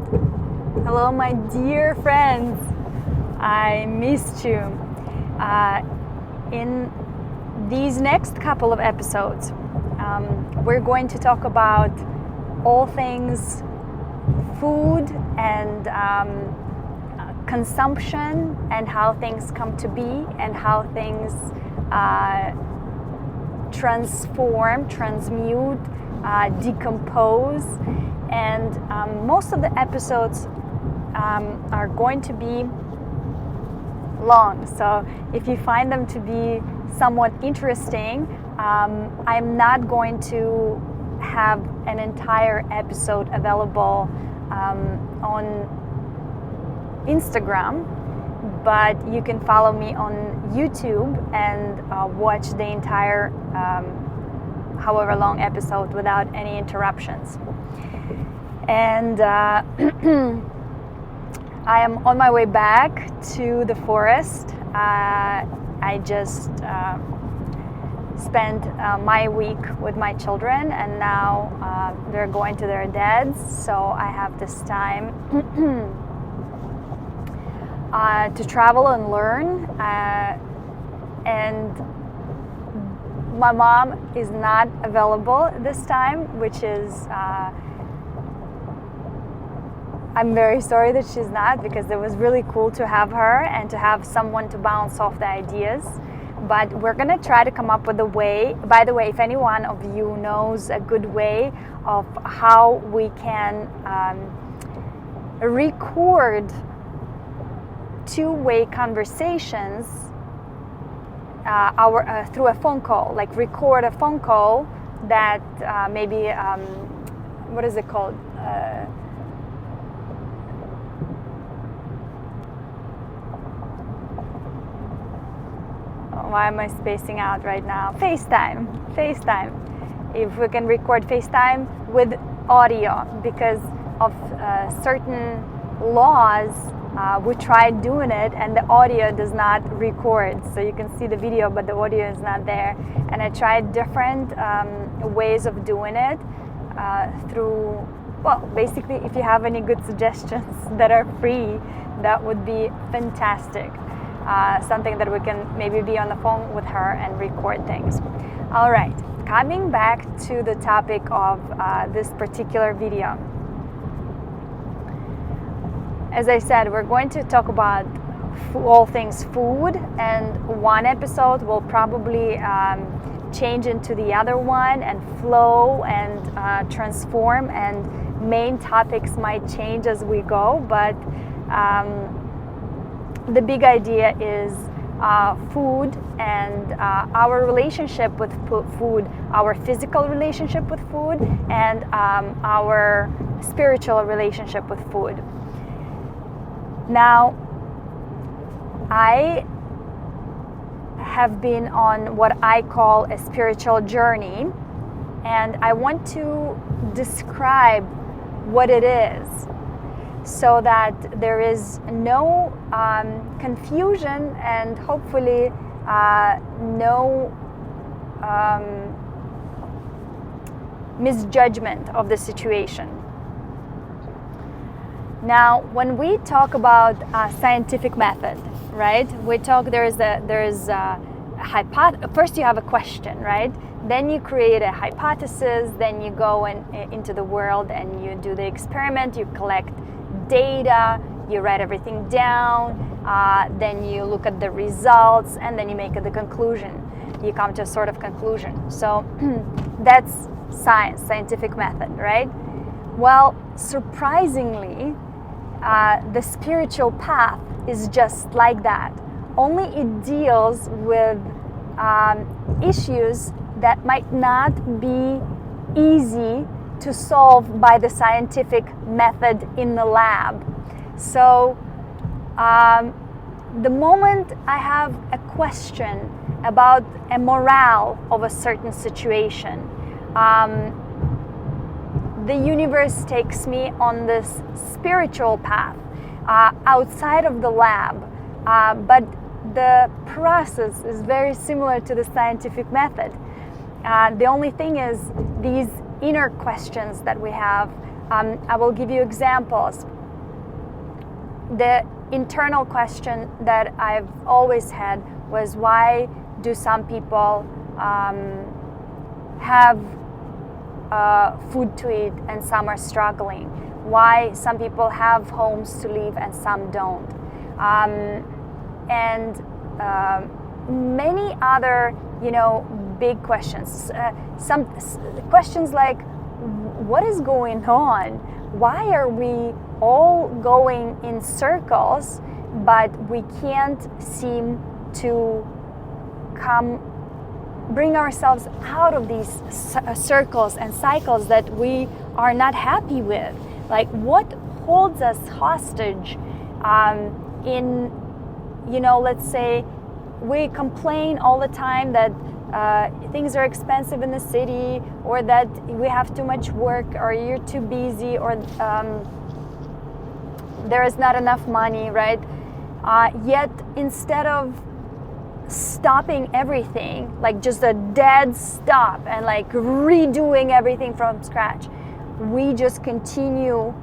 Hello, my dear friends. I missed you. In these next couple of episodes, we're going to talk about all things food and consumption and how things come to be and how things transform, transmute, decompose. And most of the episodes are going to be long. So if you find them to be somewhat interesting, I'm not going to have an entire episode available on Instagram, but you can follow me on YouTube and watch the entire however long episode without any interruptions. And I am on my way back to the forest. I just spent my week with my children, and now they're going to their dads, so I have this time to travel and learn. And my mom is not available this time, which is I'm very sorry that she's not, because it was really cool to have her and to have someone to bounce off the ideas. But we're gonna try to come up with a way. By the way, if any one of you knows a good way of how we can record two-way conversations through a phone call, like record a phone call that maybe what is it called? Why am I spacing out right now? FaceTime. If we can record FaceTime with audio, because of certain laws, we tried doing it and the audio does not record. So you can see the video, but the audio is not there. And I tried different ways of doing it through, well, basically, if you have any good suggestions that are free, that would be fantastic. Something that we can maybe be on the phone with her and record things. All right, coming back to the topic of this particular video. As I said, we're going to talk about all things food, and one episode will probably change into the other one and flow and transform, and main topics might change as we go, but the big idea is food and our relationship with food, our physical relationship with food, and our spiritual relationship with food. Now, I have been on what I call a spiritual journey, and I want to describe what it is, so that there is no confusion and hopefully no misjudgment of the situation. Now, when we talk about scientific method, right? We talk. First you have a question, right? Then you create a hypothesis. Then you go into the world and you do the experiment. You collect data, you write everything down, then you look at the results, and then you make the conclusion. You come to a sort of conclusion. So that's science, scientific method, right? Well, surprisingly, the spiritual path is just like that. Only it deals with issues that might not be easy to solve by the scientific method in the lab. So the moment I have a question about a morale of a certain situation, the universe takes me on this spiritual path outside of the lab, but the process is very similar to the scientific method. The only thing is these inner questions that we have. I will give you examples. the internal question that I've always had was, why do some people have food to eat and some are struggling? Why some people have homes to live and some don't? And many other, big questions. Some questions like, what is going on? Why are we all going in circles, but we can't seem to bring ourselves out of these circles and cycles that we are not happy with? Like, what holds us hostage in, let's say we complain all the time that things are expensive in the city, or that we have too much work, or you're too busy, or there is not enough money, right? Yet instead of stopping everything, like just a dead stop and like redoing everything from scratch, we just continue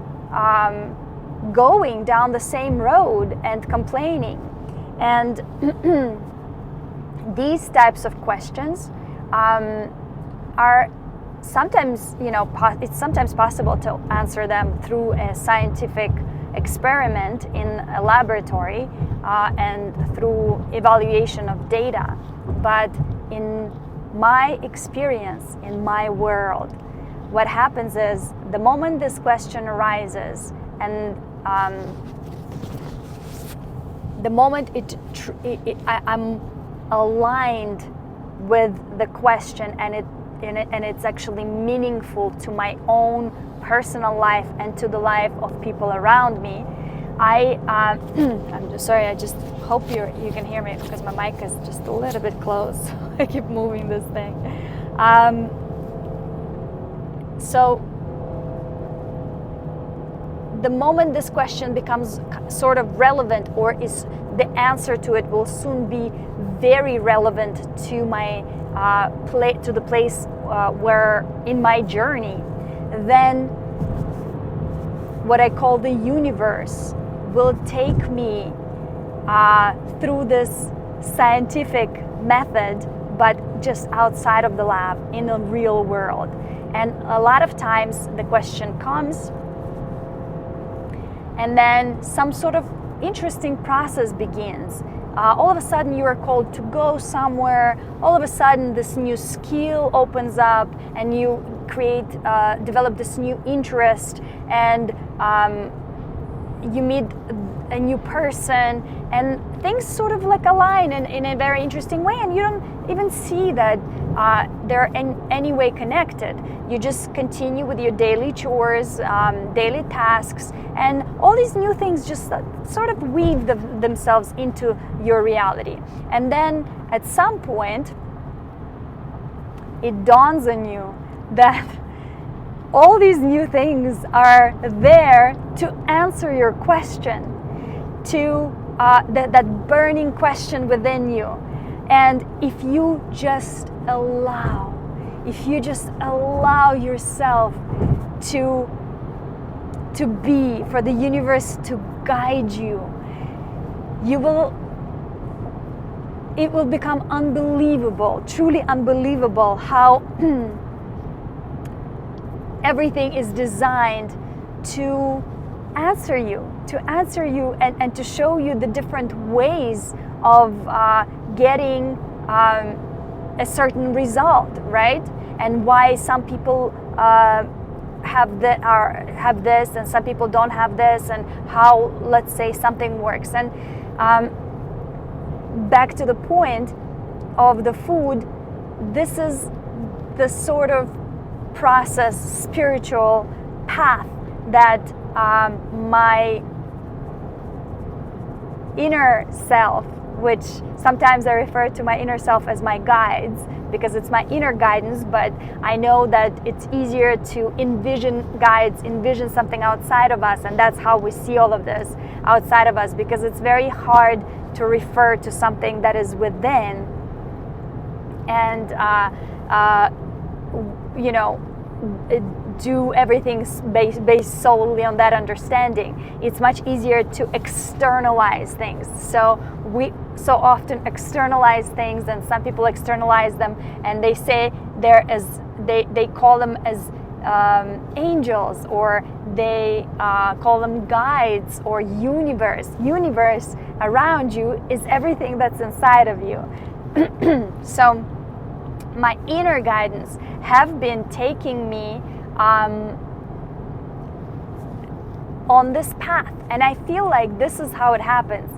going down the same road and complaining. And these types of questions are sometimes, it's sometimes possible to answer them through a scientific experiment in a laboratory and through evaluation of data. But in my experience, in my world, what happens is, the moment this question arises and the moment I'm aligned with the question, and it's actually meaningful to my own personal life and to the life of people around me, I'm just sorry, I just hope you can hear me, because my mic is just a little bit close. I keep moving this thing. So the moment this question becomes sort of relevant, or is the answer to it will soon be very relevant to my to the place where in my journey, then what I call the universe will take me through this scientific method, but just outside of the lab, in the real world. And a lot of times the question comes, and then some sort of interesting process begins. All of a sudden you are called to go somewhere. All of a sudden this new skill opens up, and you develop this new interest, and you meet a new person, and things sort of like align in a very interesting way, and you don't even see that they're in any way connected. You just continue with your daily chores, daily tasks, and all these new things just sort of weave themselves into your reality. And then at some point, it dawns on you that all these new things are there to answer your question, to that burning question within you. And if you just allow yourself to be, for the universe to guide you, it will become unbelievable, truly unbelievable, how everything is designed to answer you and to show you the different ways of getting a certain result, right? And why some people have this and some people don't have this, and how, let's say, something works. And back to the point of the food, this is the sort of process, spiritual path that my inner self, which sometimes I refer to my inner self as my guides, because it's my inner guidance, but I know that it's easier to envision guides, envision something outside of us, and that's how we see all of this outside of us, because it's very hard to refer to something that is within. And do everything based solely on that understanding. It's much easier to externalize things. So we so often externalize things, and some people externalize them, and they say they call them as angels, or they call them guides, or universe. Universe around you is everything that's inside of you. So my inner guidance have been taking me on this path, and I feel like this is how it happens.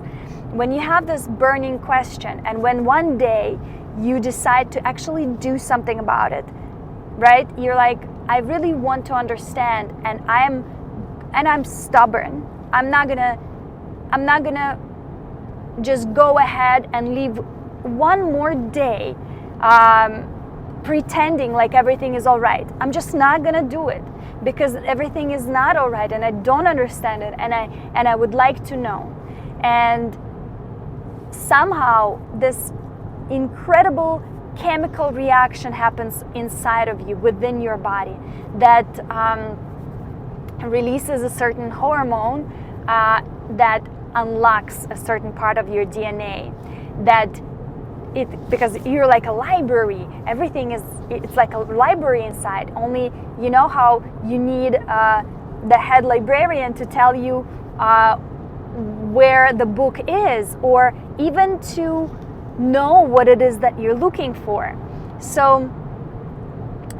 When you have this burning question, and when one day you decide to actually do something about it, right? You're like, I really want to understand, and I'm stubborn. I'm not gonna just go ahead and leave one more day pretending like everything is all right. I'm just not gonna do it, because everything is not all right, and I don't understand it, and I would like to know. And somehow this incredible chemical reaction happens inside of you, within your body, that releases a certain hormone that unlocks a certain part of your DNA. Because you're like a library. It's like a library inside. Only, you know how you need the head librarian to tell you where the book is, or even to know what it is that you're looking for. So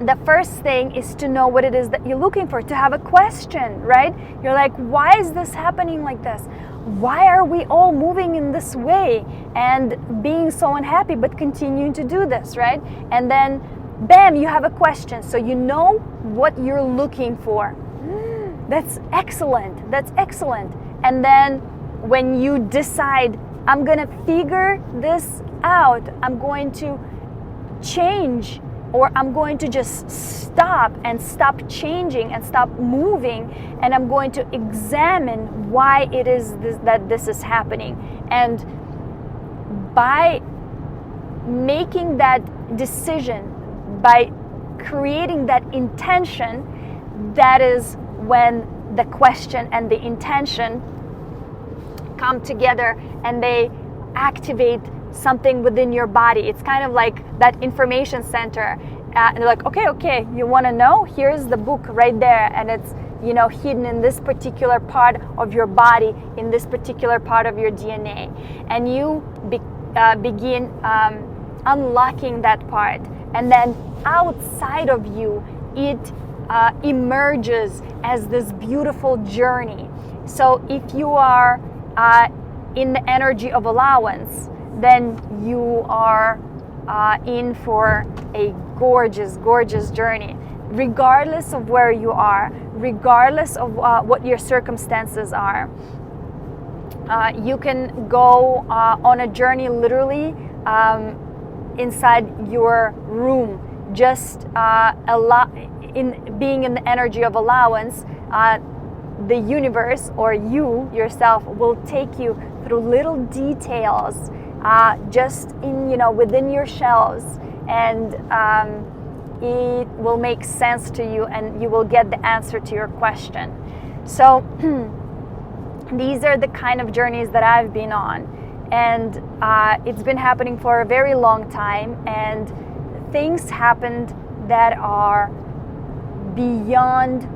the first thing is to know what it is that you're looking for, to have a question, right? You're like, why is this happening like this? Why are we all moving in this way and being so unhappy but continuing to do this, right? And then bam, you have a question, so you know what you're looking for. That's excellent. That's excellent. And then when you decide, I'm gonna figure this out, I'm going to change, or I'm going to just stop changing and stop moving, and I'm going to examine why it is that this is happening. And by making that decision, by creating that intention, that is when the question and the intention come together, and they activate something within your body. It's kind of like that information center, and they're like, okay, you want to know? Here's the book right there, and it's, you know, hidden in this particular part of your body, in this particular part of your DNA, and you begin unlocking that part, and then outside of you it emerges as this beautiful journey. So if you are in the energy of allowance, then you are in for a gorgeous, gorgeous journey. Regardless of where you are, regardless of what your circumstances are, you can go on a journey literally inside your room, just being in the energy of allowance. The universe, or you yourself, will take you through little details, just within your shells, and it will make sense to you, and you will get the answer to your question. So these are the kind of journeys that I've been on, and it's been happening for a very long time, and things happened that are beyond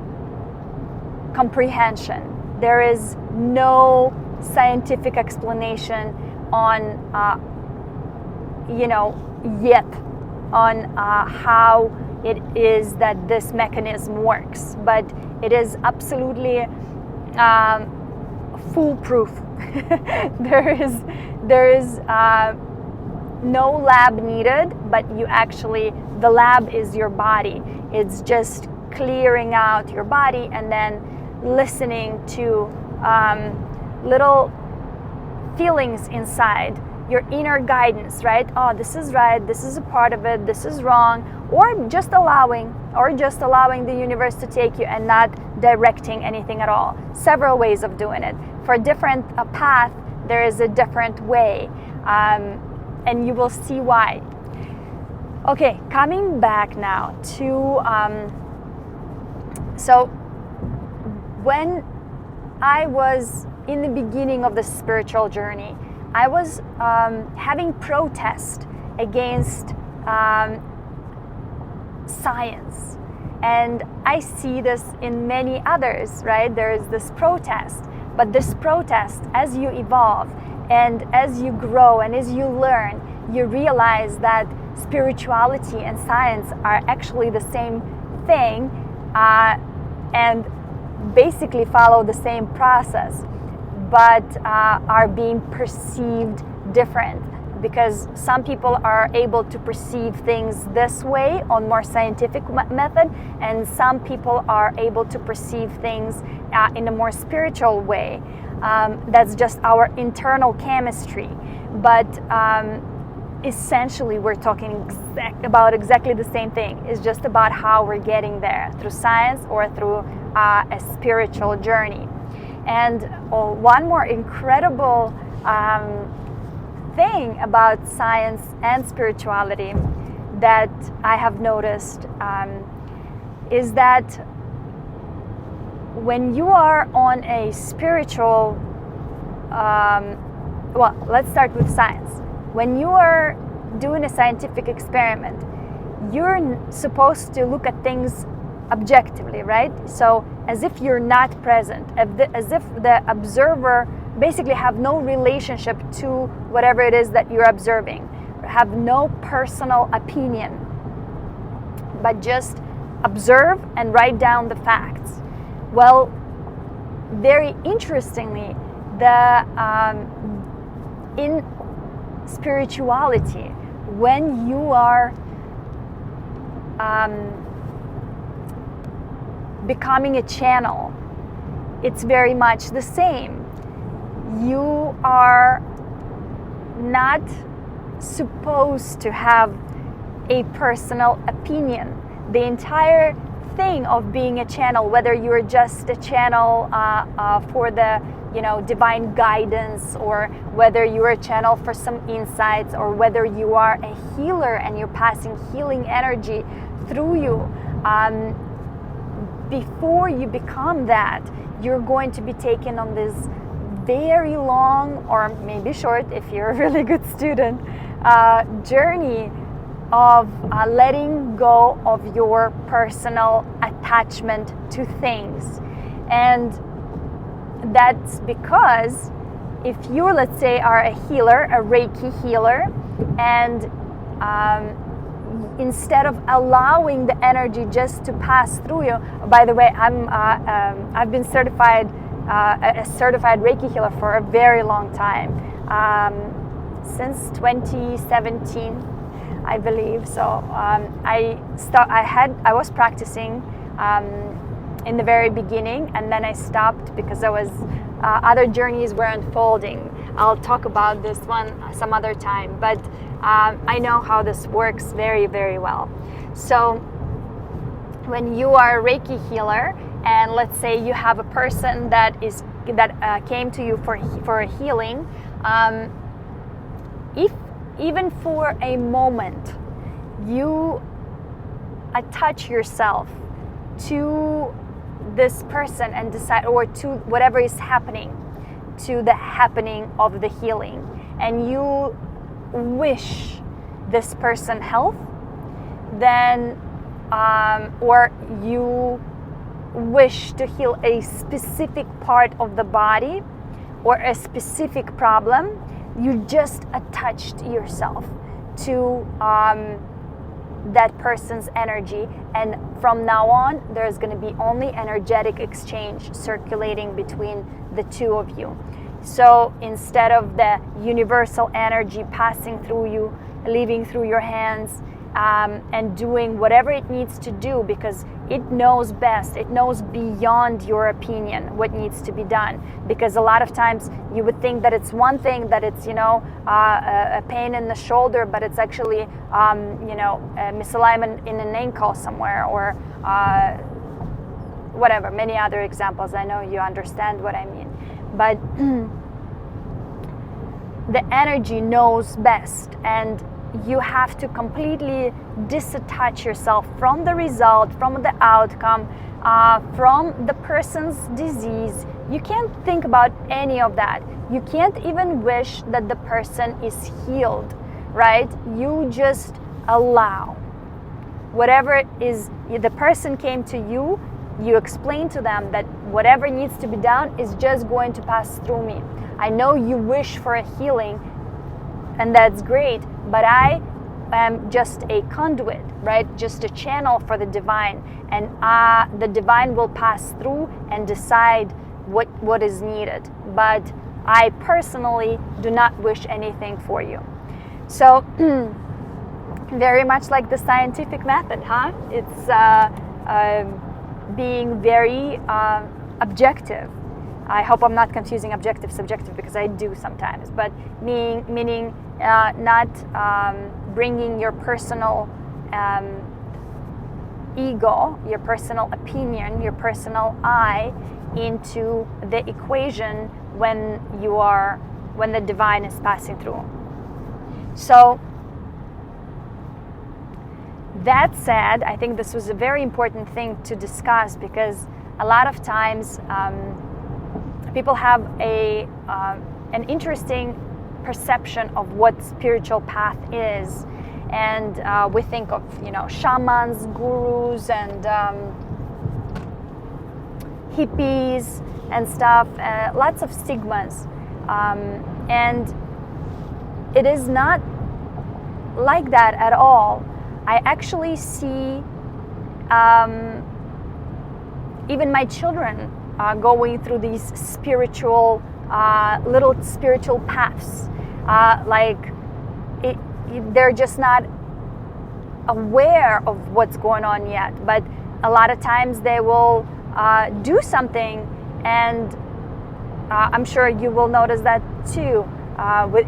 comprehension. There is no scientific explanation on yet on how it is that this mechanism works, but it is absolutely foolproof. There is no lab needed, but the lab is your body. It's just clearing out your body and then listening to little feelings inside, your inner guidance, right? Oh, this is right, this is a part of it, this is wrong, or just allowing the universe to take you and not directing anything at all. Several ways of doing it. For a different path, there is a different way, and you will see why. Okay, coming back now to So when I was in the beginning of the spiritual journey, I was having protest against science. And I see this in many others, right? There is this protest. But this protest, as you evolve and as you grow and as you learn, you realize that spirituality and science are actually the same thing and basically follow the same process, but are being perceived different, because some people are able to perceive things this way on more scientific method, and some people are able to perceive things in a more spiritual way. That's just our internal chemistry. But essentially we're talking about exactly the same thing. It's just about how we're getting there, through science or through a spiritual journey. And one more incredible thing about science and spirituality that I have noticed is that when you are on a spiritual, well, let's start with science. When you are doing a scientific experiment, you're supposed to look at things objectively, right? So as if you're not present, as if the observer basically have no relationship to whatever it is that you're observing, have no personal opinion, but just observe and write down the facts. Well, very interestingly, in spirituality, when you are becoming a channel, it's very much the same. You are not supposed to have a personal opinion. The entire thing of being a channel, whether you're just a channel for the divine guidance, or whether you're a channel for some insights, or whether you are a healer and you're passing healing energy through you, before you become that, you're going to be taken on this very long, or maybe short if you're a really good student, journey of letting go of your personal attachment to things. And that's because if you, let's say, are a healer, a Reiki healer, and instead of allowing the energy just to pass through you, by the way, I've been certified a certified Reiki healer for a very long time, since 2017, I believe. So I was practicing in the very beginning, and then I stopped because other journeys were unfolding. I'll talk about this one some other time, but I know how this works very, very well. So when you are a Reiki healer, and let's say you have a person that came to you for a healing, if even for a moment you attach yourself to this person and decide, or to whatever is happening, to the happening of the healing, and you wish this person health, then or you wish to heal a specific part of the body or a specific problem, you just attached yourself to that person's energy, and from now on there's going to be only energetic exchange circulating between the two of you. So instead of the universal energy passing through you, leaving through your hands, and doing whatever it needs to do, because it knows best, it knows beyond your opinion what needs to be done. Because a lot of times you would think that it's one thing, that it's a pain in the shoulder, but it's actually a misalignment in an ankle somewhere, or whatever, many other examples. I know you understand what I mean. But the energy knows best, and you have to completely disattach yourself from the result, from the outcome, from the person's disease. You can't think about any of that. You can't even wish that the person is healed, right? You just allow. Whatever is, the person came to you, you explain to them that whatever needs to be done is just going to pass through me. I know you wish for a healing, and that's great, but I am just a conduit, right? Just a channel for the divine, and the divine will pass through and decide what is needed. But I personally do not wish anything for you. So very much like the scientific method, huh? It's being very objective. I hope I'm not confusing objective subjective, because I do sometimes, but meaning not bringing your personal ego, your personal opinion, your personal I into the equation when the divine is passing through. So that said, I think this was a very important thing to discuss, because a lot of times people have an interesting perception of what spiritual path is, and we think of shamans, gurus, and hippies and stuff, lots of stigmas, and it is not like that at all. I actually see even my children going through these spiritual, little spiritual paths. They're just not aware of what's going on yet. But a lot of times they will do something, and I'm sure you will notice that too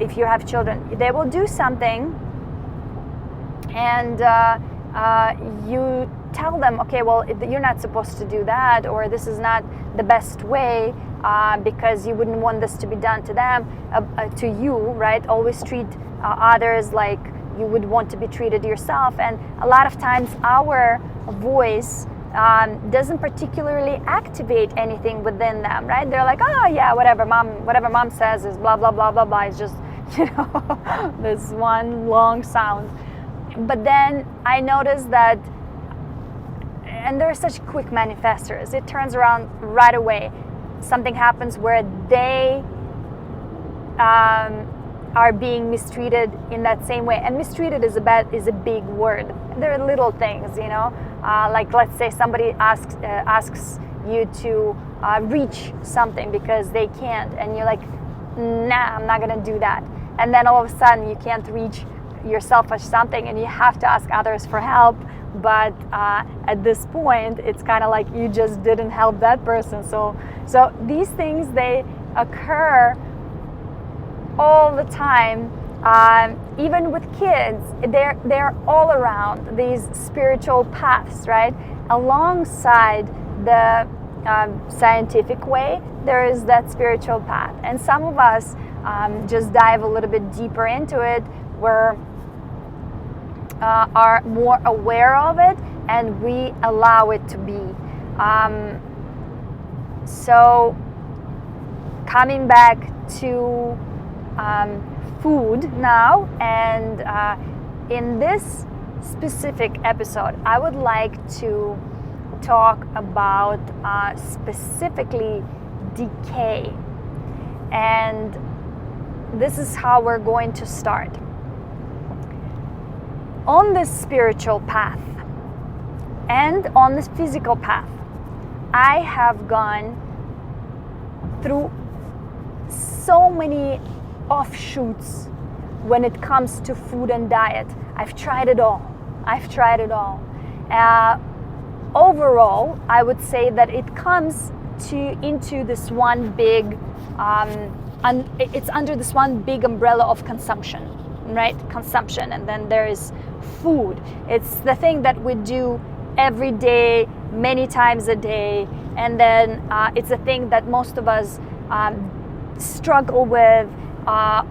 if you have children. They will do something, and you tell them, okay, well, you're not supposed to do that, or this is not the best way, because you wouldn't want this to be done to them, to you, right? Always treat others like you would want to be treated yourself. And a lot of times our voice doesn't particularly activate anything within them, right? They're like, oh yeah, whatever mom says is blah blah blah blah blah. It's just this one long sound. But then I noticed that, and they're such quick manifestors, it turns around right away. Something happens where they are being mistreated in that same way. And mistreated is a big word. There are little things, like let's say somebody asks you to reach something because they can't, and you're like, nah, I'm not gonna do that. And then all of a sudden you can't reach yourself or something, and you have to ask others for help. But at this point, it's kind of like you just didn't help that person. So these things, they occur all the time. Even with kids, they're all around these spiritual paths, right? Alongside the scientific way, there is that spiritual path. And some of us just dive a little bit deeper into it, where are more aware of it, and we allow it to be. So coming back to food now, and in this specific episode, I would like to talk about specifically decay, and this is how we're going to start. On this spiritual path and on this physical path, I have gone through so many offshoots when it comes to food and diet. I've tried it all. Overall, I would say that it comes into this one big, it's under this one big umbrella of consumption, right? Consumption, and then there is food. It's the thing that we do every day, many times a day, and then it's a thing that most of us struggle with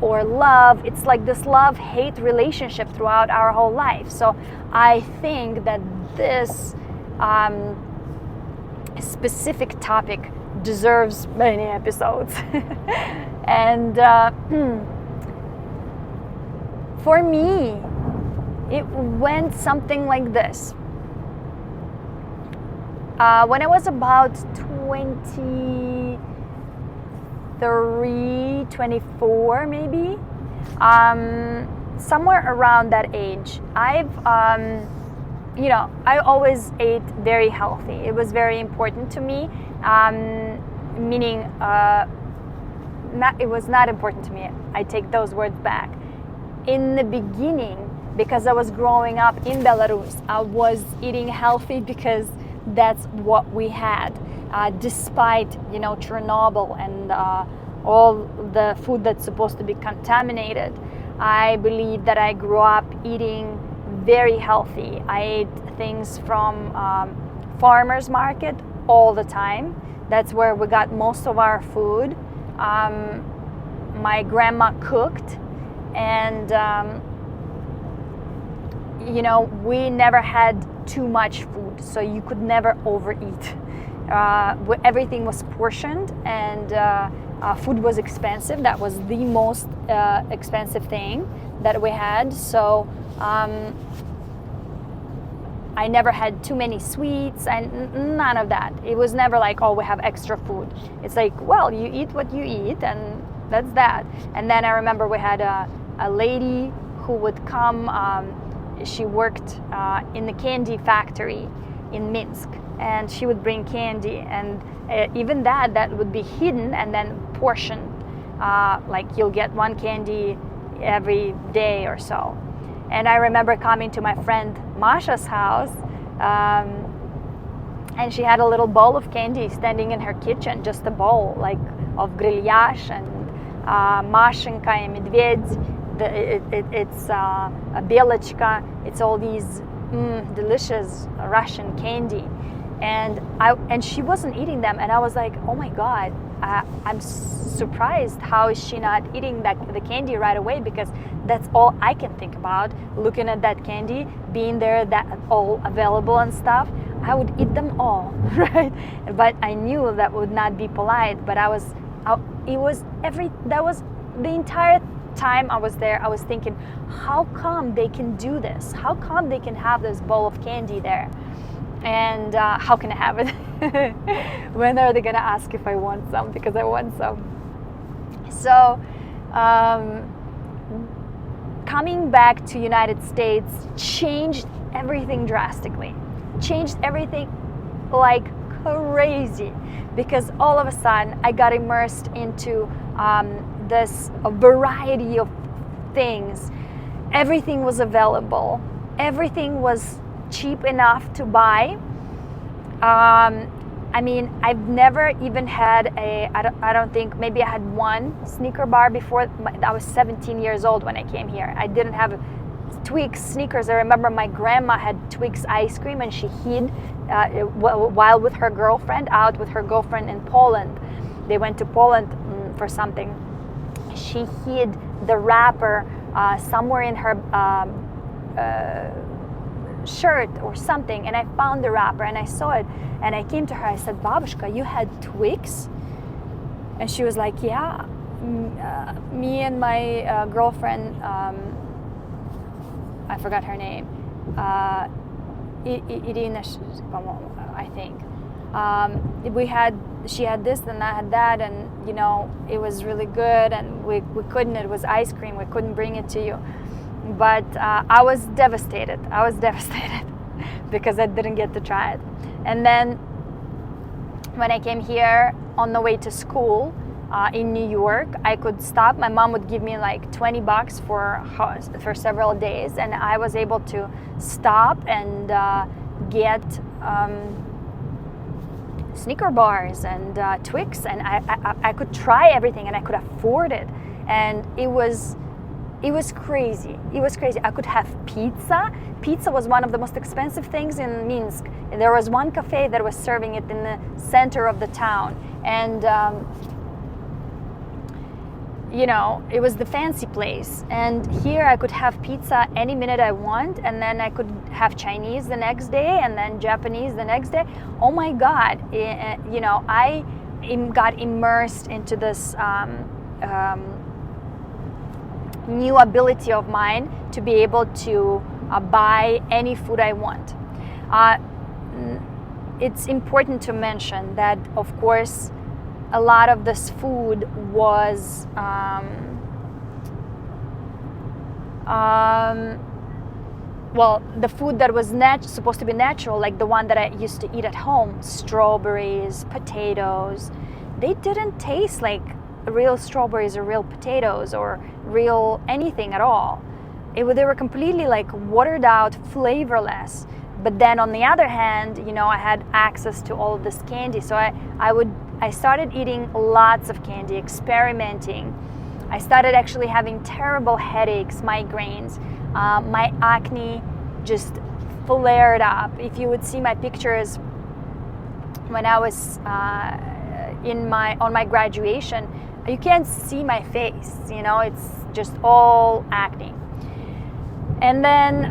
or love. It's like this love-hate relationship throughout our whole life. So I think that this specific topic deserves many episodes. And for me, it went something like this. When I was about 23, 24 maybe, somewhere around that age, I always ate very healthy. It was very important to me, meaning it was not important to me. I take those words back. In the beginning, because I was growing up in Belarus, I was eating healthy because that's what we had, despite Chernobyl and all the food that's supposed to be contaminated. I believe that I grew up eating very healthy. I ate things from farmers market all the time. That's where we got most of our food. My grandma cooked, and we never had too much food, so you could never overeat. Everything was portioned, and food was expensive. That was the most expensive thing that we had. So I never had too many sweets and none of that. It was never like, oh, we have extra food. It's like, well, you eat what you eat, and that's that. And then I remember we had a lady who would come. She worked in the candy factory in Minsk, and she would bring candy, and even that would be hidden and then portioned. Like you'll get one candy every day or so. And I remember coming to my friend Masha's house, and she had a little bowl of candy standing in her kitchen, just a bowl like of Grillyash and Mashenka and Medvedь. It's a Belочка. It's all these delicious Russian candy, and she wasn't eating them, and I was like, oh my God, I'm surprised. How is she not eating the candy right away? Because that's all I can think about. Looking at that candy, being there, that all available and stuff, I would eat them all, right? But I knew that would not be polite. But that was the entire time I was there. I was thinking, how come they can do this? How come they can have this bowl of candy there? And how can I have it? When are they gonna ask if I want some? Because I want some. So coming back to United States changed everything drastically. Changed everything like crazy, because all of a sudden I got immersed into this variety of things. Everything was available. Everything was cheap enough to buy. I mean, I've never even had I don't think, maybe I had one Snicker bar before. I was 17 years old when I came here. I didn't have Twix Snickers. I remember my grandma had Twix ice cream, and she hid while with her girlfriend, out with her girlfriend in Poland. They went to Poland for something. She hid the wrapper somewhere in her shirt or something, and I found the wrapper and I saw it, and I came to her. I said, Babushka, you had Twix? And she was like, yeah, me and my girlfriend, I forgot her name, Irina, I think. She had this and I had that, and it was really good, and we couldn't, it was ice cream, we couldn't bring it to you. But I was devastated. Because I didn't get to try it. And then when I came here on the way to school in New York, I could stop. My mom would give me like $20 for several days, and I was able to stop and get Snicker bars and Twix, and I could try everything, and I could afford it. And it was crazy. It was crazy. I could have pizza. Pizza was one of the most expensive things in Minsk. There was one cafe that was serving it in the center of the town. And it was the fancy place. And here I could have pizza any minute I want, and then I could have Chinese the next day, and then Japanese the next day. Oh my God, I got immersed into this new ability of mine to be able to buy any food I want. It's important to mention that, of course, a lot of this food was the food that was supposed to be natural, like the one that I used to eat at home, strawberries, potatoes. They didn't taste like real strawberries or real potatoes or real anything at all. They were completely like watered out, flavorless. But then on the other hand, I had access to all of this candy. So I started eating lots of candy, experimenting. I started actually having terrible headaches, migraines. My acne just flared up. If you would see my pictures when I was on my graduation, you can't see my face. It's just all acne. And then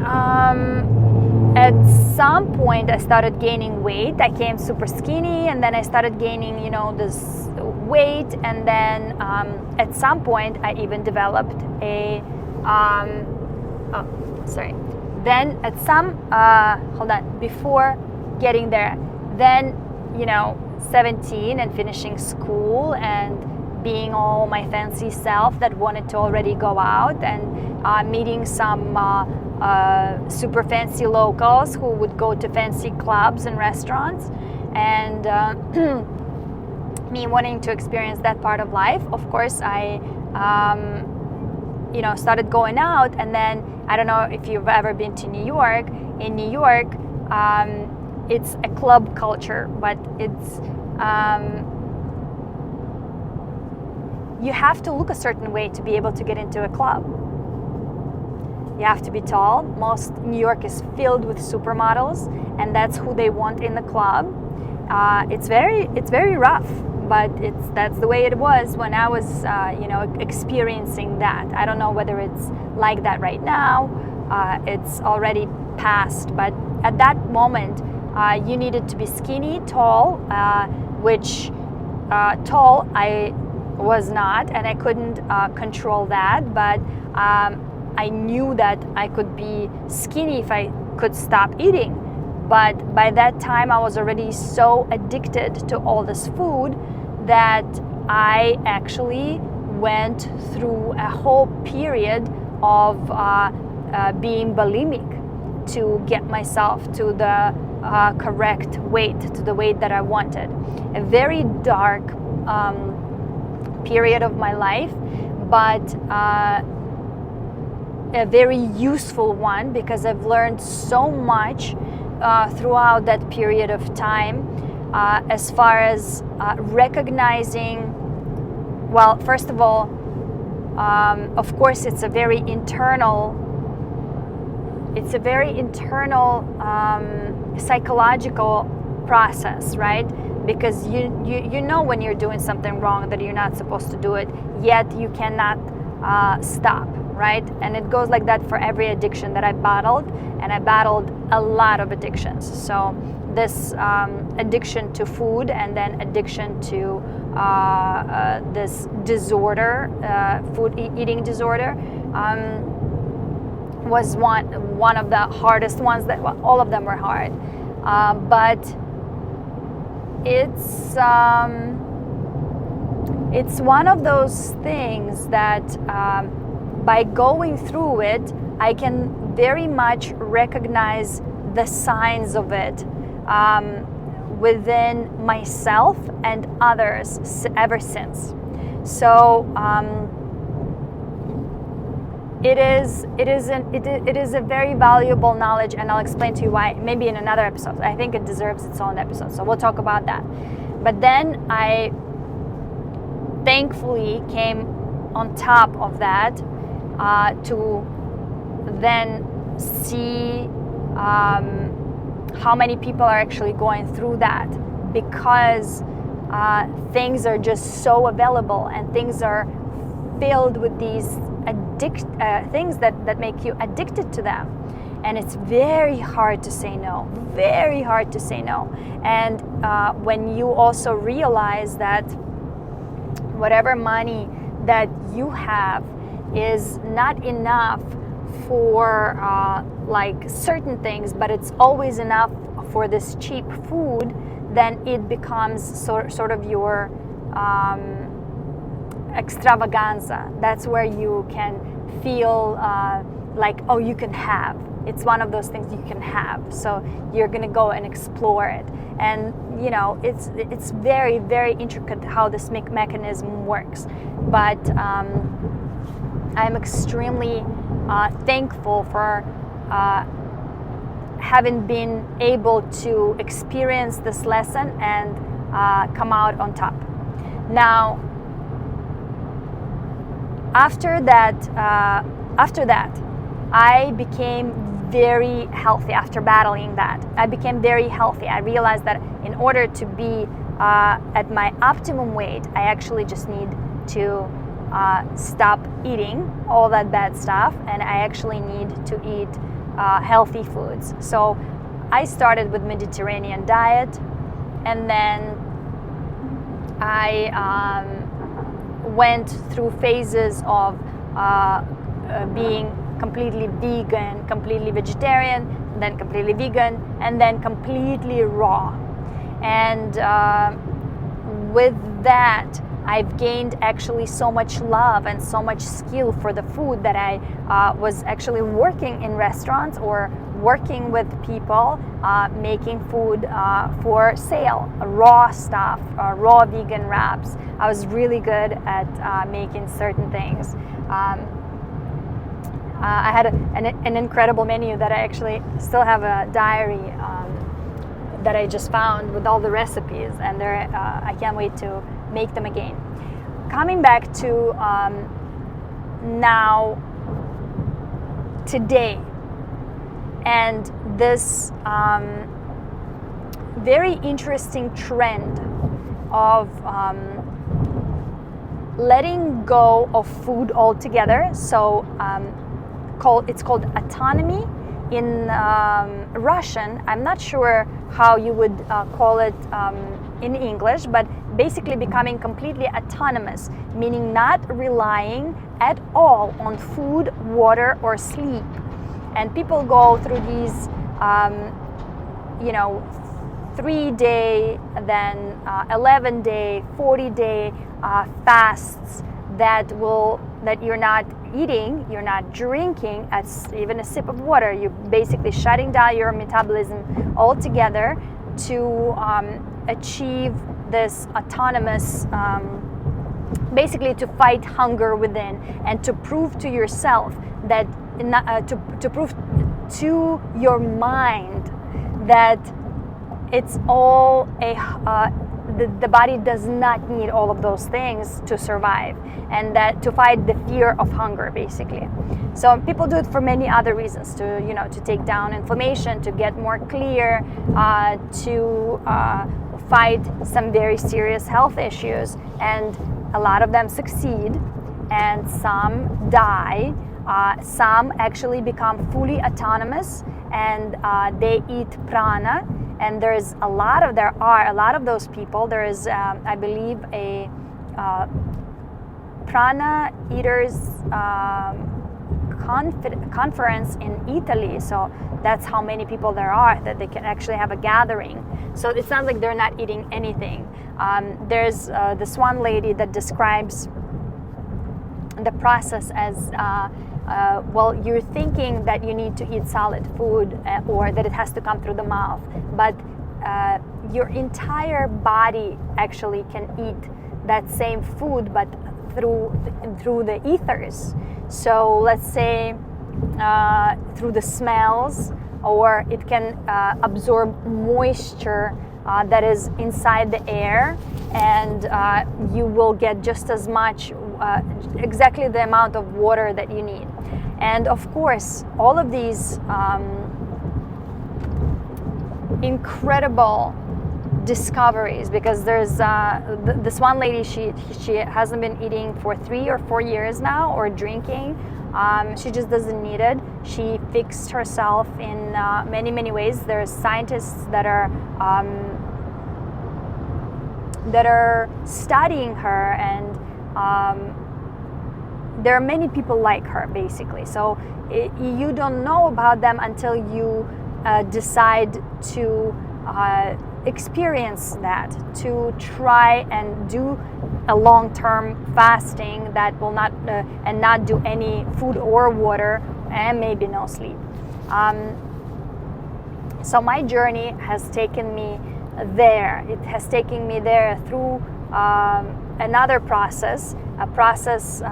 at some point I started gaining weight. I came super skinny, and then I started gaining, this weight. And then at some point I even developed Then at some, before getting there, then, 17 and finishing school and being all my fancy self that wanted to already go out and meeting some super fancy locals who would go to fancy clubs and restaurants, and me wanting to experience that part of life. Of course, I started going out, and then I don't know if you've ever been to New York. In New York, it's a club culture, but it's you have to look a certain way to be able to get into a club. You have to be tall. New York is filled with supermodels, and that's who they want in the club. It's very rough, but that's the way it was when I was experiencing that. I don't know whether it's like that right now. It's already past, but at that moment you needed to be skinny, tall, which tall I was not, and I couldn't control that, but I knew that I could be skinny if I could stop eating. But by that time I was already so addicted to all this food that I actually went through a whole period of being bulimic to get myself to the correct weight, to the weight that I wanted. A very dark period of my life, but a very useful one, because I've learned so much throughout that period of time, as far as recognizing, well, first of all, of course, it's a very internal psychological process, right? Because you know when you're doing something wrong, that you're not supposed to do it, yet you cannot stop, right? And it goes like that for every addiction that I battled, and I battled a lot of addictions. So this addiction to food, and then addiction to this disorder, food eating disorder, was one of the hardest ones. That, well, all of them were hard, but it's one of those things that by going through it, I can very much recognize the signs of it within myself and others ever since. So it is a very valuable knowledge, and I'll explain to you why maybe in another episode. I think it deserves its own episode, so we'll talk about that. But then I thankfully came on top of that to then see how many people are actually going through that, because things are just so available, and things are filled with these things that make you addicted to them. And it's very hard to say no, very hard to say no. And when you also realize that whatever money that you have is not enough for like certain things, but it's always enough for this cheap food, then it becomes sort of your extravaganza. That's where you can feel like, oh, you can have. It's one of those things you can have. So you're gonna go and explore it. And you know, it's very, very intricate how this mechanism works. But I'm extremely thankful for having been able to experience this lesson and come out on top. Now, after that, I became very healthy. After battling that, I became very healthy. I realized that in order to be at my optimum weight, I actually just need to stop eating all that bad stuff, and I actually need to eat healthy foods. So I started with Mediterranean diet, and then I went through phases of being completely vegan, completely vegetarian, then completely vegan, and then completely raw. And with that, I've gained actually so much love and so much skill for the food that I was actually working in restaurants or working with people making food for sale, raw stuff, raw vegan wraps. I was really good at making certain things. I had an incredible menu that I actually still have a diary that I just found with all the recipes, and I can't wait to make them again. Coming back to now, today, and this very interesting trend of letting go of food altogether. So it's called autonomy in Russian. I'm not sure how you would call it in English, but basically becoming completely autonomous, meaning not relying at all on food, water, or sleep. And people go through these 3-day, then 11-day, 40-day fasts that you're not eating, you're not drinking even a sip of water. You're basically shutting down your metabolism altogether to achieve this autonomous, basically to fight hunger within, and to prove to yourself that, to prove to your mind that it's all the body does not need all of those things to survive, and that to fight the fear of hunger, basically. So people do it for many other reasons, to take down inflammation, to get more clear, to fight some very serious health issues, and a lot of them succeed, and some die. Some actually become fully autonomous, and they eat prana. And there are a lot of those people. There is, I believe, a prana eaters conference in Italy. So that's how many people there are, that they can actually have a gathering. So it sounds like they're not eating anything. There's this one lady that describes the process as well, you're thinking that you need to eat solid food or that it has to come through the mouth, but your entire body actually can eat that same food, but through the ethers. So let's say through the smells, or it can absorb moisture that is inside the air, and you will get just as much, exactly the amount of water that you need. And of course, all of these incredible discoveries, because there's this one lady, she hasn't been eating for 3 or 4 years now, or drinking. She just doesn't need it. She fixed herself in many ways. There's scientists that are studying her, and there are many people like her, basically. So you don't know about them until you decide to experience that, to try and do a long-term fasting that will not and not do any food or water, and maybe no sleep. So my journey has taken me there. It has taken me there through another process, a process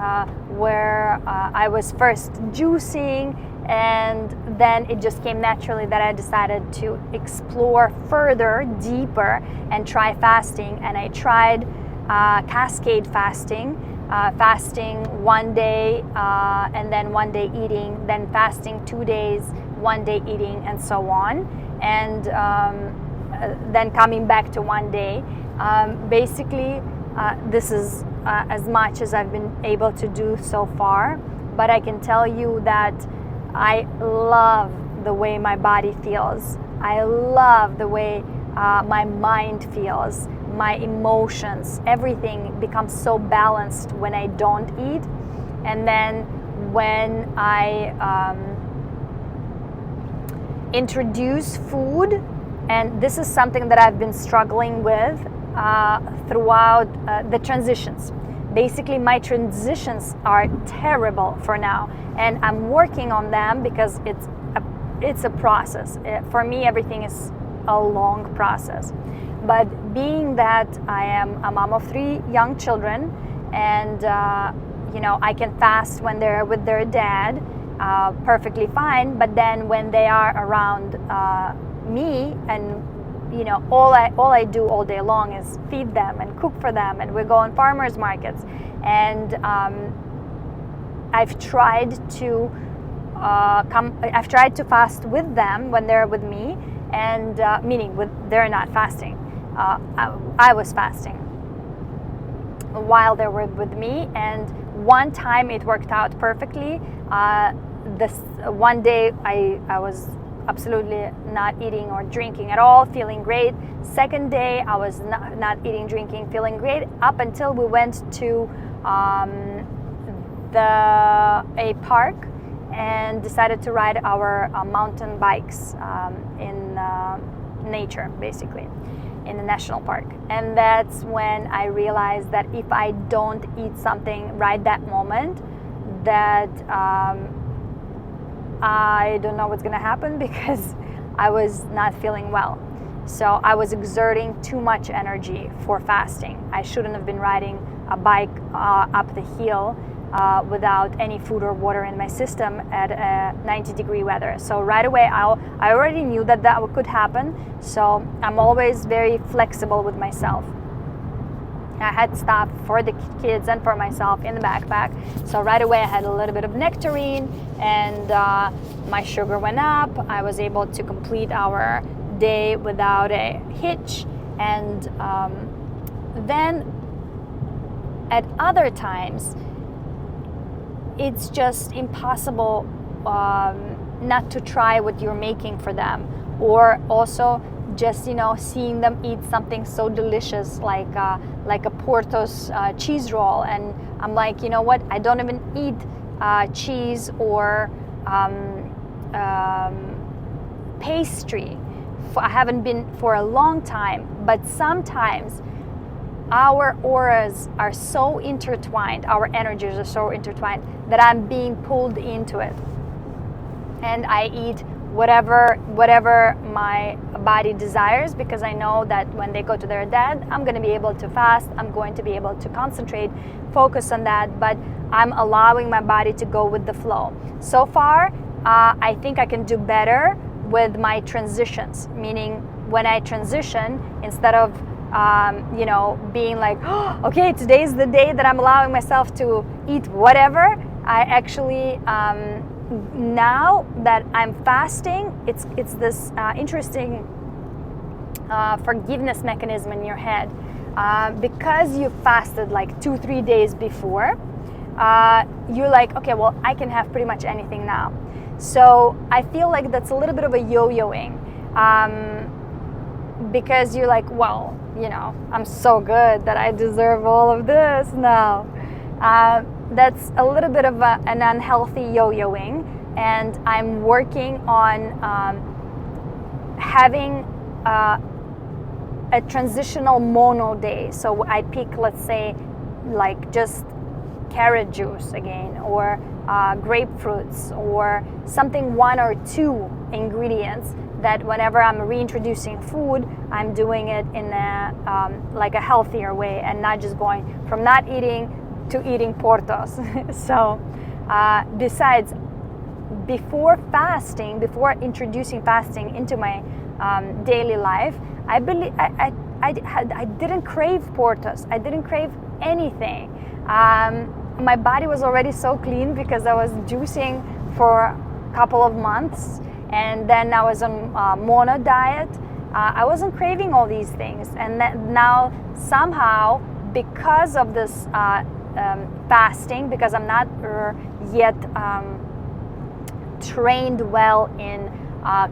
where I was first juicing, and then it just came naturally that I decided to explore further, deeper, and try fasting. And I tried cascade fasting, fasting 1 day and then 1 day eating, then fasting 2 days, 1 day eating, and so on, and then coming back to 1 day. Basically, this is as much as I've been able to do so far, but I can tell you that I love the way my body feels. I love the way my mind feels, my emotions, everything becomes so balanced when I don't eat. And then when I introduce food, and this is something that I've been struggling with throughout the transitions. Basically, my transitions are terrible for now, and I'm working on them because it's a process. For me, everything is a long process. But being that I am a mom of 3 young children, and I can fast when they're with their dad, perfectly fine. But then when they are around me, and all I do all day long is feed them and cook for them, and we go on farmers markets, and I've tried to fast with them when they're with me, and meaning they're not fasting. I was fasting while they were with me, and one time it worked out perfectly. This one day I was absolutely not eating or drinking at all, feeling great. Second day I was not eating, drinking, feeling great, up until we went to a park and decided to ride our mountain bikes in nature, basically, in the national park. And that's when I realized that if I don't eat something right that moment, that I don't know what's going to happen, because I was not feeling well. So I was exerting too much energy for fasting. I shouldn't have been riding a bike up the hill without any food or water in my system at 90-degree weather. So right away, I already knew that could happen. So I'm always very flexible with myself. I had stuff for the kids and for myself in the backpack. So right away I had a little bit of nectarine, and my sugar went up. I was able to complete our day without a hitch. And then at other times, it's just impossible not to try what you're making for them, or also just seeing them eat something so delicious like a Porto's cheese roll, and I'm like, what, I don't even eat cheese or pastry. I haven't been for a long time, but sometimes our auras are so intertwined, our energies are so intertwined, that I'm being pulled into it, and I eat whatever my body desires, because I know that when they go to their dad, I'm going to be able to fast, I'm going to be able to concentrate, focus on that, but I'm allowing my body to go with the flow. So far, I think I can do better with my transitions, meaning when I transition, instead of being like, oh, okay, today's the day that I'm allowing myself to eat whatever, I actually now that I'm fasting, it's this interesting forgiveness mechanism in your head. Because you fasted like 2-3 days before, you're like, okay, well, I can have pretty much anything now. So I feel like that's a little bit of a yo-yoing, because you're like, well, I'm so good that I deserve all of this now. That's a little bit of an unhealthy yo-yoing, and I'm working on having a transitional mono day. So I pick, let's say, like just carrot juice again, or grapefruits, or something, 1 or 2 ingredients that whenever I'm reintroducing food, I'm doing it in like a healthier way, and not just going from not eating to eating portos. So besides, before introducing fasting into my daily life, I believe I didn't crave portos. I didn't crave anything. My body was already so clean because I was juicing for a couple of months, and then I was on mono diet. I wasn't craving all these things, and now somehow, because of this fasting, because I'm not yet trained well in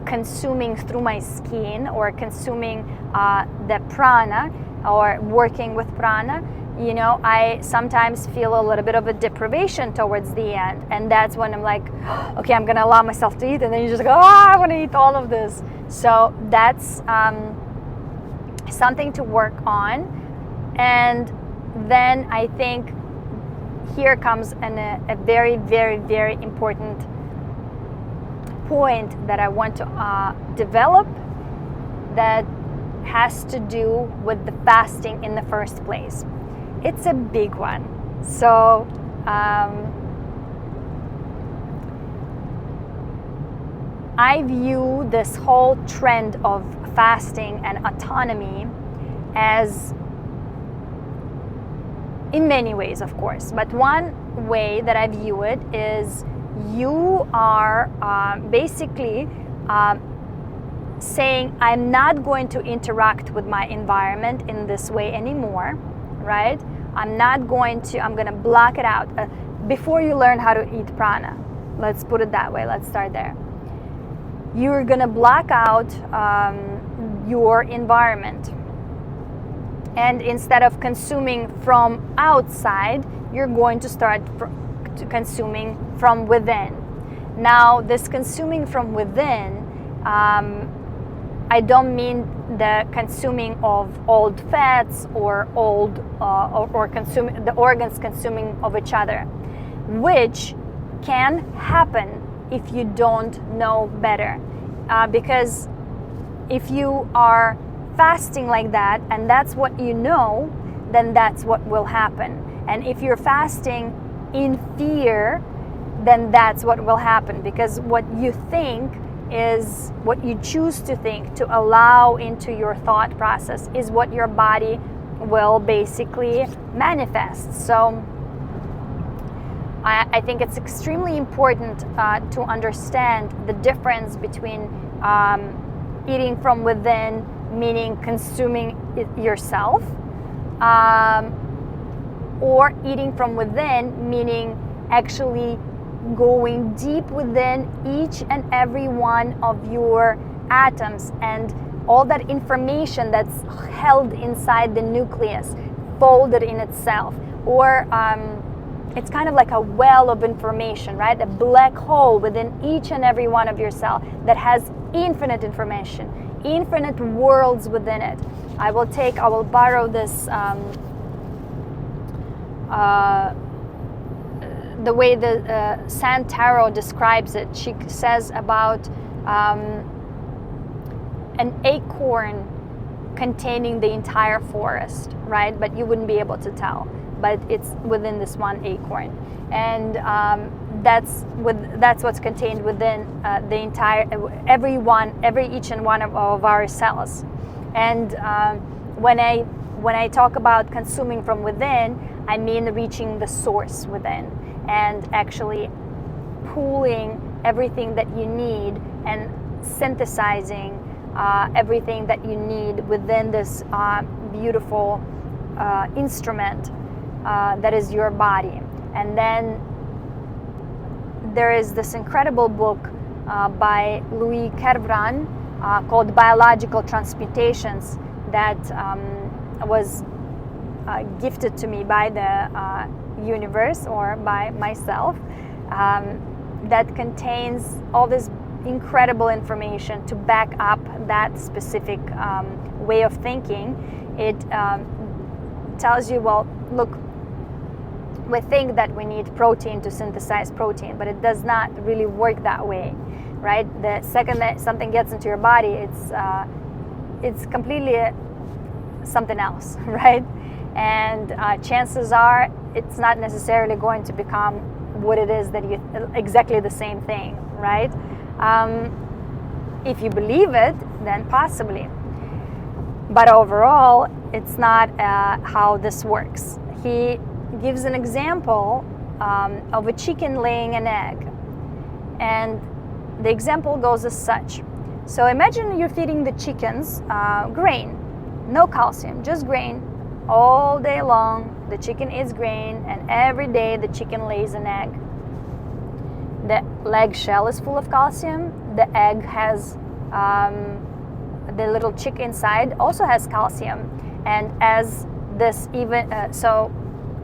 consuming through my skin, or consuming the prana, or working with prana, I sometimes feel a little bit of a deprivation towards the end, and that's when I'm like, okay, I'm gonna allow myself to eat, and then you just go, I want to eat all of this. So that's something to work on. And then I think here comes a very, very, very important point that I want to develop, that has to do with the fasting in the first place. It's a big one. So I view this whole trend of fasting and autonomy as, in many ways, of course, but one way that I view it is you are basically saying, I'm not going to interact with my environment in this way anymore, right? I'm going to block it out. Before you learn how to eat prana, let's put it that way, let's start there. You're gonna block out your environment. And instead of consuming from outside, you're going to start consuming from within. Now, this consuming from within, I don't mean the consuming of old fats or consuming the organs consuming of each other, which can happen if you don't know better. Because if you are fasting like that, and that's what you know, then that's what will happen. And if you're fasting in fear, then that's what will happen, because what you think is what you choose to think, to allow into your thought process, is what your body will basically manifest. So I think it's extremely important to understand the difference between eating from within, meaning consuming it yourself, or eating from within, meaning actually going deep within each and every one of your atoms, and all that information that's held inside the nucleus, folded in itself. Or it's kind of like a well of information, right? A black hole within each and every one of your cells that has infinite information, infinite worlds within it. I will borrow this the way the Santaro describes it. She says about an acorn containing the entire forest, right? But you wouldn't be able to tell, but it's within this one acorn, and that's what's contained within the entire each and one of our cells. And when I talk about consuming from within, I mean reaching the source within, and actually pooling everything that you need and synthesizing everything that you need within this beautiful instrument that is your body. And then there is this incredible book by Louis Kervran called Biological Transmutations that was gifted to me by the universe or by myself, that contains all this incredible information to back up that specific way of thinking. It tells you, well, look, we think that we need protein to synthesize protein, but it does not really work that way, right? The second that something gets into your body, it's completely something else, right? And chances are it's not necessarily going to become what it is that you exactly the same thing, right? If you believe it, then possibly. But overall, it's not how this works. He gives an example of a chicken laying an egg. And the example goes as such. So imagine you're feeding the chickens grain, no calcium, just grain. All day long, the chicken eats grain, and every day the chicken lays an egg. The egg shell is full of calcium. The egg has the little chick inside also has calcium, and as this so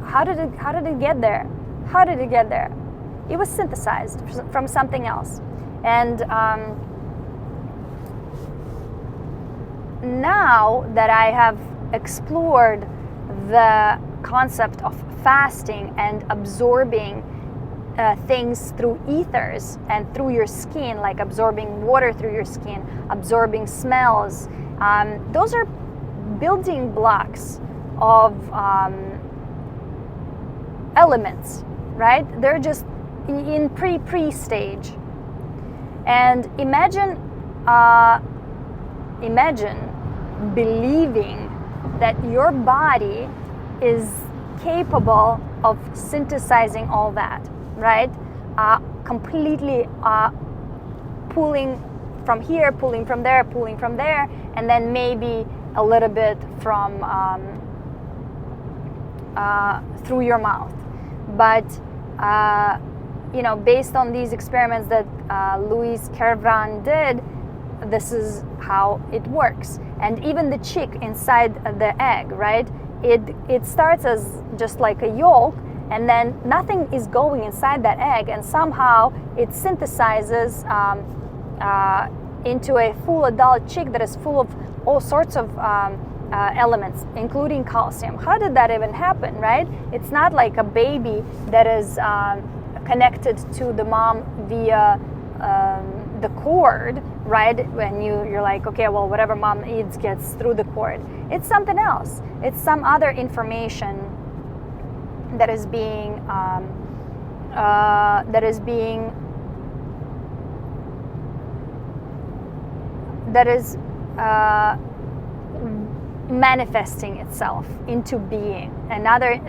how did it get there? How did it get there? It was synthesized from something else, and now that I have explored the concept of fasting and absorbing things through ethers and through your skin, like absorbing water through your skin, absorbing smells, those are building blocks of elements, right? They're just in pre stage. And imagine believing that your body is capable of synthesizing all that, right? Completely pulling from here, pulling from there, pulling from there, and then maybe a little bit from through your mouth. But based on these experiments that Louis Kervran did, this is how it works. And even the chick inside the egg, right? It starts as just like a yolk, and then nothing is going inside that egg, and somehow it synthesizes into a full adult chick that is full of all sorts of elements, including calcium. How did that even happen, right? It's not like a baby that is connected to the mom via the cord, right? When you're like, okay, well, whatever mom eats gets through the cord. It's something else. It's some other information that is being manifesting itself into being.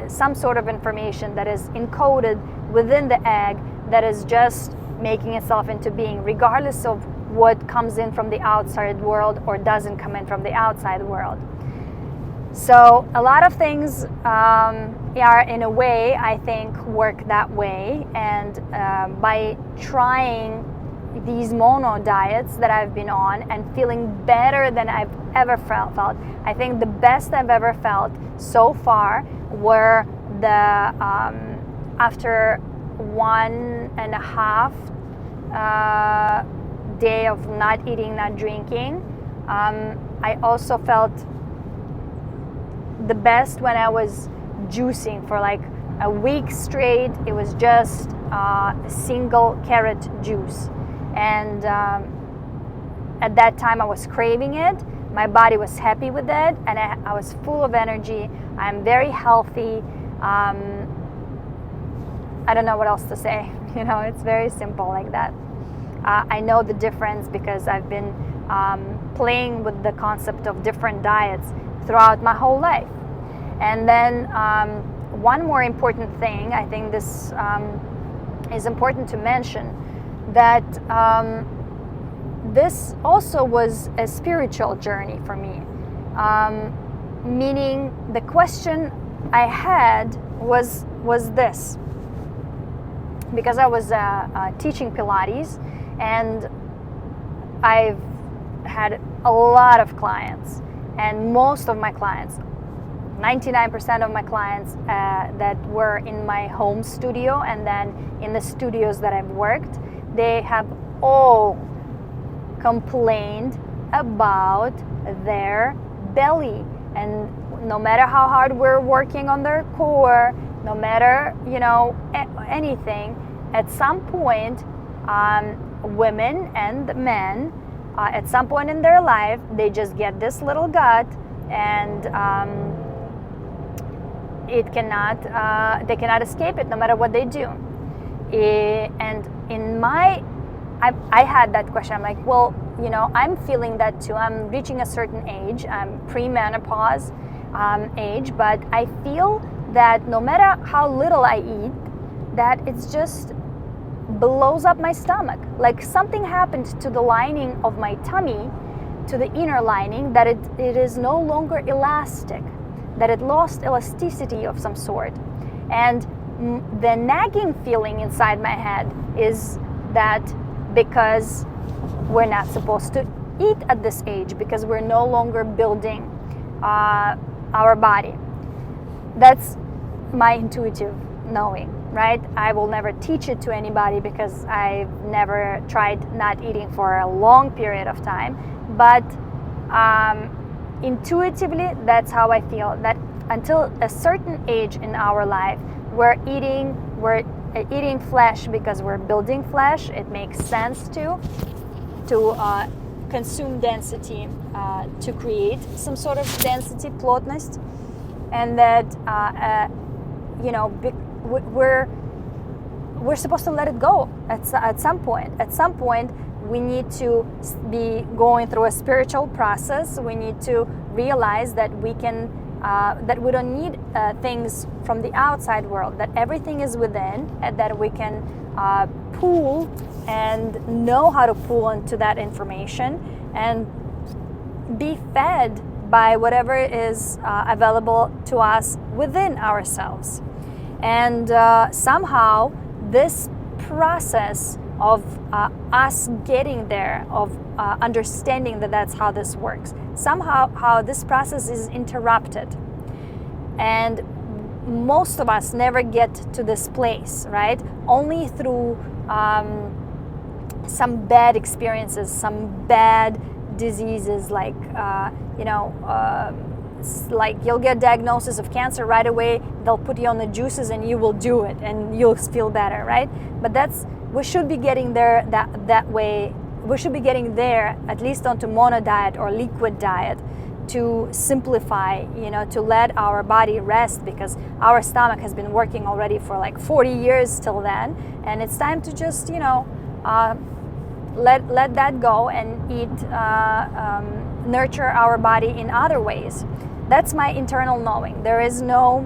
Some sort of information that is encoded within the egg that is just making itself into being, regardless of what comes in from the outside world or doesn't come in from the outside world. So a lot of things are, in a way, I think, work that way. And by trying these mono diets that I've been on and feeling better than I've ever felt, I think the best I've ever felt so far were the after 1.5 day of not eating, not drinking. I also felt the best when I was juicing for like a week straight. It was just single carrot juice, and at that time I was craving it. My body was happy with it, and I was full of energy. I'm very healthy. I don't know what else to say. It's very simple like that. I know the difference because I've been playing with the concept of different diets throughout my whole life. And then one more important thing, I think this is important to mention, that this also was a spiritual journey for me. Meaning the question I had was this, because I was teaching Pilates, and I've had a lot of clients, and most of my clients, 99% of my clients that were in my home studio and then in the studios that I've worked, they have all complained about their belly. And no matter how hard we're working on their core, no matter, anything, at some point, women and men, at some point in their life, they just get this little gut, and they cannot escape it no matter what they do. And I had that question. I'm like, well, I'm feeling that too. I'm reaching a certain age. I'm pre-menopause age, but I feel that no matter how little I eat, that it's just blows up my stomach. Like something happened to the lining of my tummy, to the inner lining, that it is no longer elastic, that it lost elasticity of some sort. And the nagging feeling inside my head is that because we're not supposed to eat at this age, because we're no longer building our body. That's my intuitive knowing, right? I will never teach it to anybody because I've never tried not eating for a long period of time. But intuitively, that's how I feel, that until a certain age in our life, we're eating flesh because we're building flesh. It makes sense to consume density, to create some sort of density, plotность, and that we're supposed to let it go at some point. At some point, we need to be going through a spiritual process. We need to realize that we can. That we don't need things from the outside world, that everything is within, and that we can pull and know how to pull into that information and be fed by whatever is available to us within ourselves. And somehow this process of us getting there, of understanding that that's how this works, somehow how this process is interrupted. And most of us never get to this place, right? Only through some bad experiences, some bad diseases, like like you'll get diagnosis of cancer right away, they'll put you on the juices and you will do it and you'll feel better, right? But we should be getting there that way. We should be getting there at least onto mono diet or liquid diet, to simplify, to let our body rest, because our stomach has been working already for like 40 years till then, and it's time to just let that go and eat, nurture our body in other ways. That's my internal knowing. There is no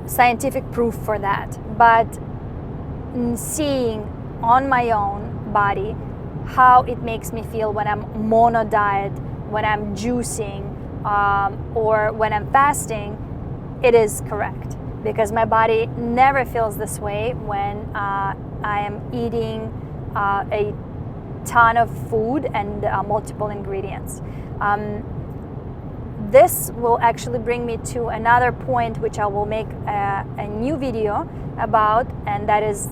scientific proof for that, but seeing on my own body how it makes me feel when I'm mono diet, when I'm juicing, or when I'm fasting, it is correct, because my body never feels this way when I am eating a ton of food and multiple ingredients. This will actually bring me to another point, which I will make a new video about, and that is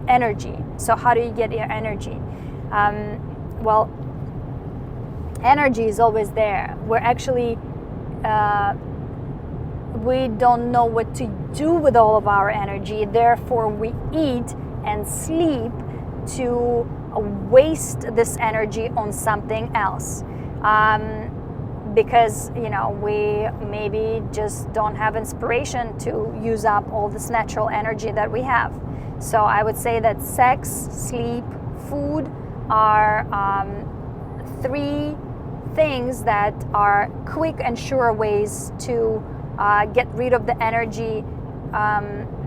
energy. So how do you get your energy? Well, energy is always there. We're actually we don't know what to do with all of our energy. Therefore, we eat and sleep to waste this energy on something else. Because we maybe just don't have inspiration to use up all this natural energy that we have. So I would say that sex, sleep, food are three things that are quick and sure ways to get rid of the energy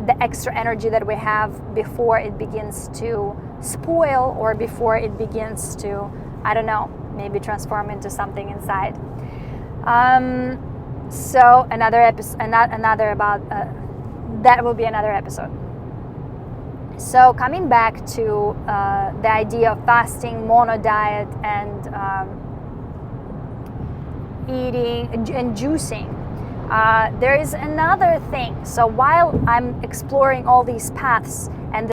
the extra energy that we have before it begins to spoil, or before it begins to, I don't know, maybe transform into something inside. So another episode, another about that will be another episode. So coming back to the idea of fasting, mono diet, and eating and juicing, there is another thing. So while I'm exploring all these paths and